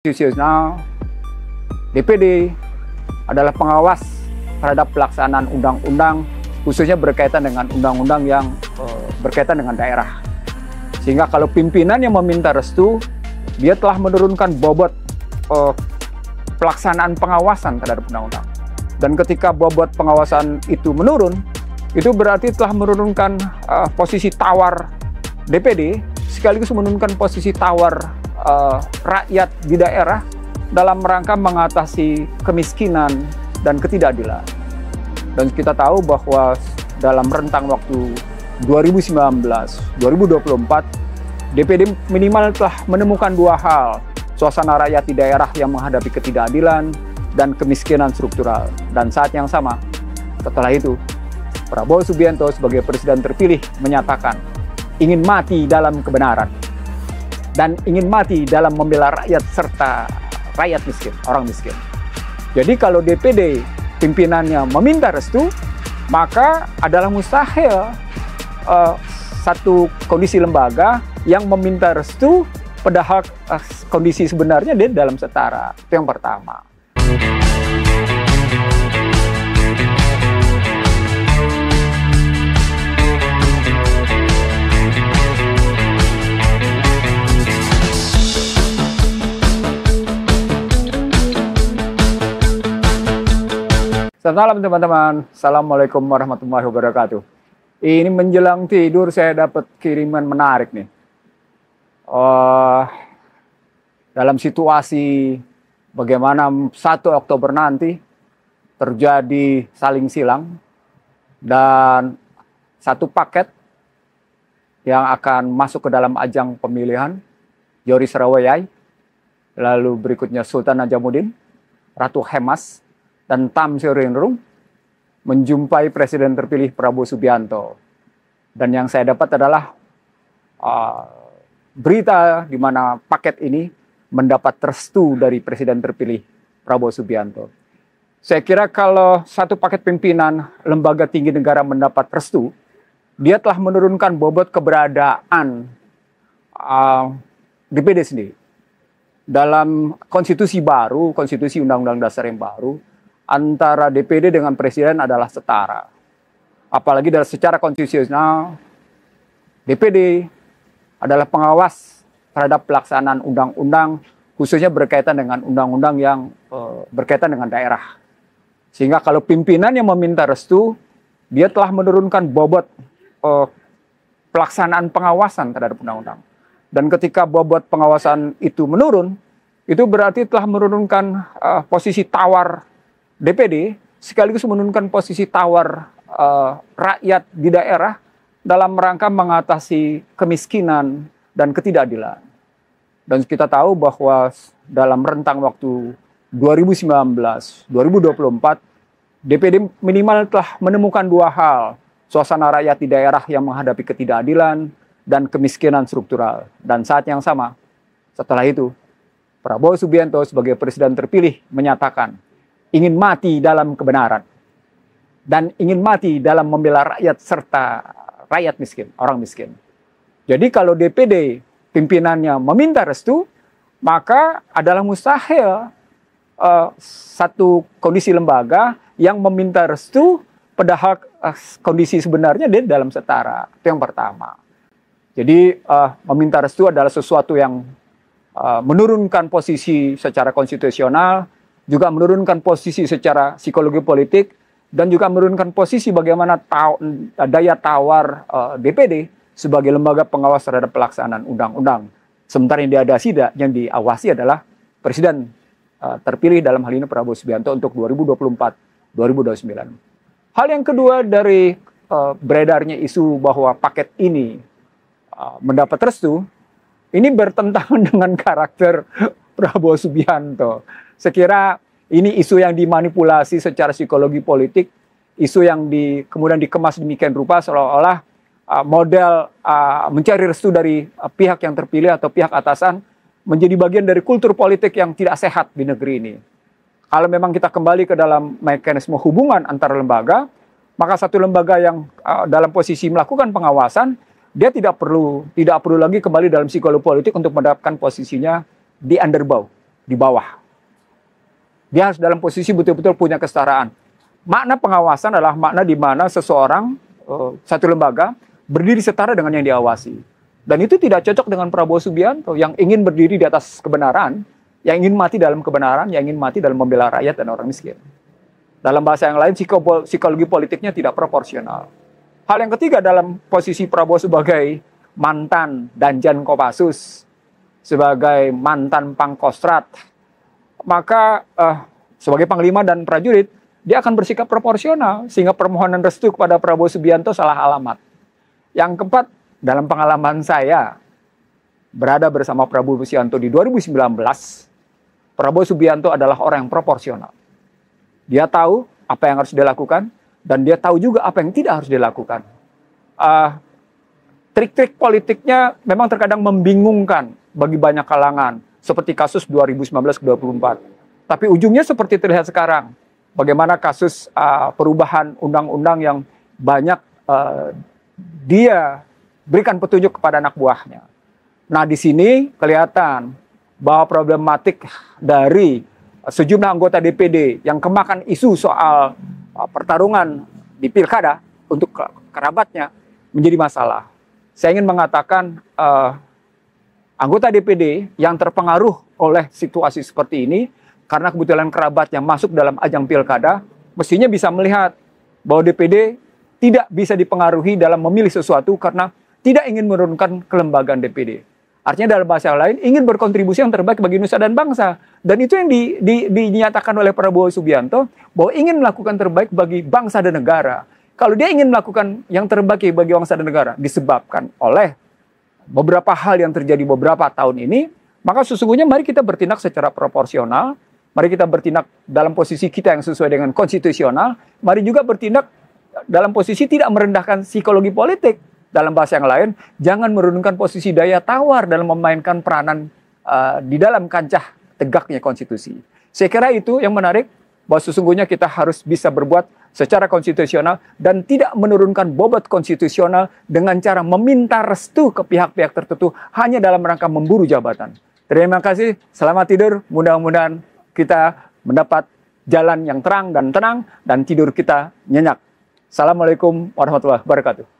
Konstitusional, DPD adalah pengawas terhadap pelaksanaan undang-undang, khususnya berkaitan dengan undang-undang yang berkaitan dengan daerah. Sehingga kalau pimpinan yang meminta restu, dia telah menurunkan bobot pelaksanaan pengawasan terhadap undang-undang. Dan ketika bobot pengawasan itu menurun, itu berarti telah menurunkan posisi tawar DPD, sekaligus menurunkan posisi tawar rakyat di daerah dalam rangka mengatasi kemiskinan dan ketidakadilan. Dan kita tahu bahwa dalam rentang waktu 2019-2024, DPD minimal telah menemukan dua hal: suasana rakyat di daerah yang menghadapi ketidakadilan dan kemiskinan struktural. Dan saat yang sama, setelah itu, Prabowo Subianto sebagai presiden terpilih menyatakan ingin mati dalam kebenaran dan ingin mati dalam membela rakyat serta rakyat miskin, orang miskin. Jadi kalau DPD pimpinannya meminta restu, maka adalah mustahil satu kondisi lembaga yang meminta restu padahal kondisi sebenarnya dia dalam setara. Itu yang pertama. Selamat malam teman-teman. Assalamualaikum warahmatullahi wabarakatuh. Ini menjelang tidur saya dapat kiriman menarik nih. Dalam situasi bagaimana 1 Oktober nanti terjadi saling silang dan satu paket yang akan masuk ke dalam ajang pemilihan, Yoris Rawayai, lalu berikutnya Sultan Najamuddin, Ratu Hemas, dan Tamsir Rinrung menjumpai Presiden terpilih Prabowo Subianto. Dan yang saya dapat adalah berita di mana paket ini mendapat restu dari Presiden terpilih Prabowo Subianto. Saya kira kalau satu paket pimpinan lembaga tinggi negara mendapat restu, dia telah menurunkan bobot keberadaan DPD sendiri. Dalam konstitusi baru, konstitusi Undang-Undang Dasar yang baru, antara DPD dengan Presiden adalah setara. Apalagi secara konstitusional, DPD adalah pengawas terhadap pelaksanaan undang-undang, khususnya berkaitan dengan undang-undang yang berkaitan dengan daerah. Sehingga kalau pimpinan yang meminta restu, dia telah menurunkan bobot pelaksanaan pengawasan terhadap undang-undang. Dan ketika bobot pengawasan itu menurun, itu berarti telah menurunkan posisi tawar DPD, sekaligus menurunkan posisi tawar rakyat di daerah dalam rangka mengatasi kemiskinan dan ketidakadilan. Dan kita tahu bahwa dalam rentang waktu 2019-2024, DPD minimal telah menemukan dua hal: suasana rakyat di daerah yang menghadapi ketidakadilan dan kemiskinan struktural. Dan saat yang sama, setelah itu, Prabowo Subianto sebagai presiden terpilih menyatakan ingin mati dalam kebenaran dan ingin mati dalam membela rakyat serta rakyat miskin, orang miskin. Jadi kalau DPD pimpinannya meminta restu, maka adalah mustahil satu kondisi lembaga yang meminta restu padahal kondisi sebenarnya dia dalam setara. Itu yang pertama. Jadi meminta restu adalah sesuatu yang menurunkan posisi secara konstitusional, juga menurunkan posisi secara psikologi politik, dan juga menurunkan posisi bagaimana daya tawar DPD sebagai lembaga pengawas terhadap pelaksanaan undang-undang. Sementara yang diawasi adalah Presiden terpilih dalam hal ini Prabowo Subianto untuk 2024-2029. Hal yang kedua dari beredarnya isu bahwa paket ini mendapat restu, ini bertentangan dengan karakter Prabowo Subianto. Sekira ini isu yang dimanipulasi secara psikologi politik, isu yang kemudian dikemas demikian rupa seolah-olah model mencari restu dari pihak yang terpilih atau pihak atasan menjadi bagian dari kultur politik yang tidak sehat di negeri ini. Kalau memang kita kembali ke dalam mekanisme hubungan antar lembaga, maka satu lembaga yang dalam posisi melakukan pengawasan, dia tidak perlu lagi kembali dalam psikologi politik untuk mendapatkan posisinya di underbow, di bawah. Dia harus dalam posisi betul-betul punya kesetaraan. Makna pengawasan adalah makna di mana seseorang, satu lembaga, berdiri setara dengan yang diawasi. Dan itu tidak cocok dengan Prabowo Subianto yang ingin berdiri di atas kebenaran, yang ingin mati dalam kebenaran, yang ingin mati dalam membela rakyat dan orang miskin. Dalam bahasa yang lain, psikologi politiknya tidak proporsional. Hal yang ketiga, dalam posisi Prabowo sebagai mantan Danjen Kopassus, sebagai mantan Pangkostrat, maka sebagai panglima dan prajurit, dia akan bersikap proporsional, sehingga permohonan restu kepada Prabowo Subianto salah alamat. Yang keempat, dalam pengalaman saya, berada bersama Prabowo Subianto di 2019, Prabowo Subianto adalah orang yang proporsional. Dia tahu apa yang harus dilakukan, dan dia tahu juga apa yang tidak harus dilakukan. Trik-trik politiknya memang terkadang membingungkan bagi banyak kalangan, seperti kasus 2019-2024. Tapi ujungnya seperti terlihat sekarang. Bagaimana kasus perubahan undang-undang yang banyak dia berikan petunjuk kepada anak buahnya. Nah, di sini kelihatan bahwa problematik dari sejumlah anggota DPD yang kemakan isu soal pertarungan di pilkada untuk kerabatnya menjadi masalah. Saya ingin mengatakan anggota DPD yang terpengaruh oleh situasi seperti ini karena kebetulan kerabatnya masuk dalam ajang pilkada, mestinya bisa melihat bahwa DPD tidak bisa dipengaruhi dalam memilih sesuatu karena tidak ingin menurunkan kelembagaan DPD. Artinya dalam bahasa lain, ingin berkontribusi yang terbaik bagi nusa dan bangsa. Dan itu yang dinyatakan oleh Prabowo Subianto, bahwa ingin melakukan terbaik bagi bangsa dan negara. Kalau dia ingin melakukan yang terbaik bagi bangsa dan negara, disebabkan oleh beberapa hal yang terjadi beberapa tahun ini, maka sesungguhnya mari kita bertindak secara proporsional, mari kita bertindak dalam posisi kita yang sesuai dengan konstitusional, mari juga bertindak dalam posisi tidak merendahkan psikologi politik. Dalam bahasa yang lain, jangan menurunkan posisi daya tawar dalam memainkan peranan di dalam kancah tegaknya konstitusi. Saya kira itu yang menarik, bahwa sesungguhnya kita harus bisa berbuat secara konstitusional dan tidak menurunkan bobot konstitusional dengan cara meminta restu ke pihak-pihak tertentu hanya dalam rangka memburu jabatan. Terima kasih, selamat tidur, mudah-mudahan kita mendapat jalan yang terang dan tenang dan tidur kita nyenyak. Assalamualaikum warahmatullahi wabarakatuh.